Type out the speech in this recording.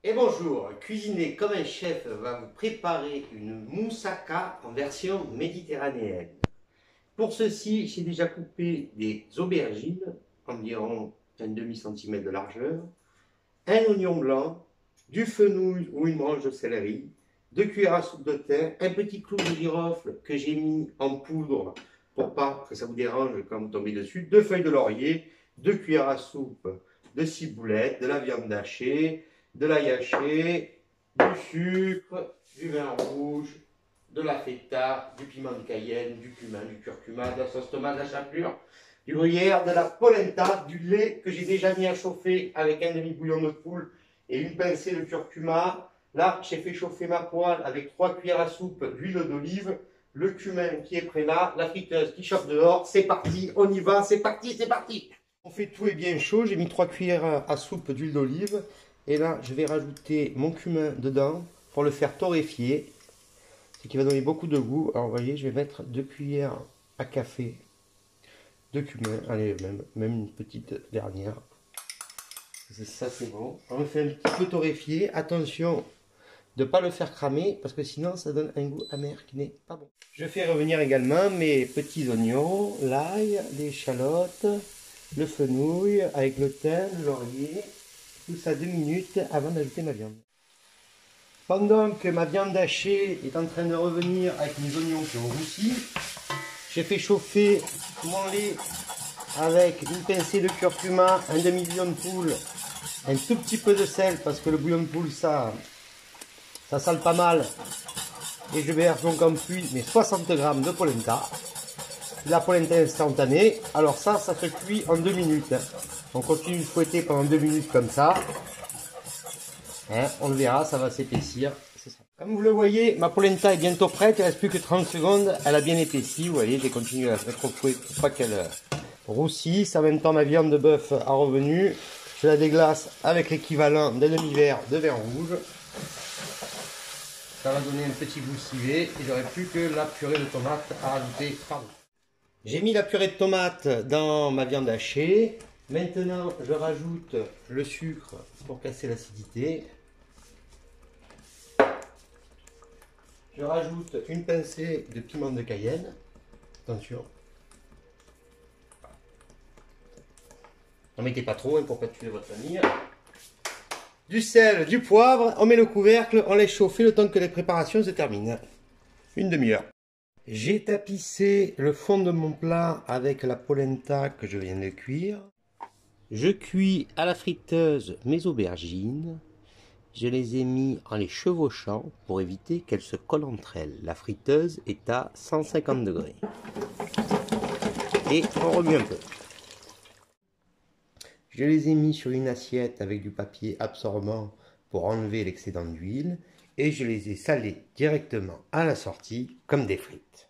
Et bonjour, cuisiner comme un chef va vous préparer une moussaka en version méditerranéenne. Pour ceci, j'ai déjà coupé des aubergines, environ un demi-centimètre de largeur, un oignon blanc, du fenouil ou une branche de céleri, 2 cuillères à soupe de thym, un petit clou de girofle que j'ai mis en poudre pour pas que ça vous dérange quand vous tombez dessus, 2 feuilles de laurier, 2 cuillères à soupe de ciboulette, de la viande hachée, de l'ail haché, du sucre, du vin rouge, de la feta, du piment de Cayenne, du cumin, du curcuma, de la sauce tomate, de la chapelure, du gruyère, de la polenta, du lait que j'ai déjà mis à chauffer avec un demi-bouillon de poule et une pincée de curcuma. Là, j'ai fait chauffer ma poêle avec 3 cuillères à soupe d'huile d'olive, le cumin qui est prêt là, la friteuse qui chauffe dehors. C'est parti, on y va, c'est parti, c'est parti. On fait tout est bien chaud, j'ai mis 3 cuillères à soupe d'huile d'olive. Et là, je vais rajouter mon cumin dedans pour le faire torréfier. Ce qui va donner beaucoup de goût. Alors, vous voyez, je vais mettre 2 cuillères à café de cumin. Allez, même une petite dernière. Ça, c'est bon. On le fait un petit peu torréfier. Attention de ne pas le faire cramer parce que sinon, ça donne un goût amer qui n'est pas bon. Je fais revenir également mes petits oignons, l'ail, les échalotes, le fenouil avec le thym, le laurier. Tout ça 2 minutes avant d'ajouter ma viande. Pendant que ma viande hachée est en train de revenir avec mes oignons qui ont roussi, j'ai fait chauffer mon lait avec une pincée de curcuma, un demi-bouillon de poule, un tout petit peu de sel parce que le bouillon de poule ça sale pas mal. Et je verse donc en plus mes 60 g de polenta. La polenta instantanée, alors ça se cuit en 2 minutes. On continue de fouetter pendant 2 minutes comme ça. Hein, on le verra, ça va s'épaissir. Comme vous le voyez, ma polenta est bientôt prête. Il ne reste plus que 30 secondes. Elle a bien épaissi. Vous voyez, j'ai continué à la mettre au fouet pour pas qu'elle roussisse. En même temps, ma viande de bœuf a revenu. Je la déglace avec l'équivalent d'un demi-verre de vin rouge. Ça va donner un petit goût civet. Et j'aurai plus que la purée de tomate à rajouter par-dessus. J'ai mis la purée de tomate dans ma viande hachée. Maintenant, je rajoute le sucre pour casser l'acidité. Je rajoute une pincée de piment de Cayenne. Attention. N'en mettez pas trop hein, pour ne pas tuer votre famille. Du sel, du poivre. On met le couvercle, on laisse chauffer le temps que les préparations se terminent. Une demi-heure. J'ai tapissé le fond de mon plat avec la polenta que je viens de cuire. Je cuis à la friteuse mes aubergines. Je les ai mis en les chevauchant pour éviter qu'elles se collent entre elles. La friteuse est à 150 degrés. Et on remue un peu. Je les ai mis sur une assiette avec du papier absorbant pour enlever l'excédent d'huile. Et je les ai salés directement à la sortie comme des frites.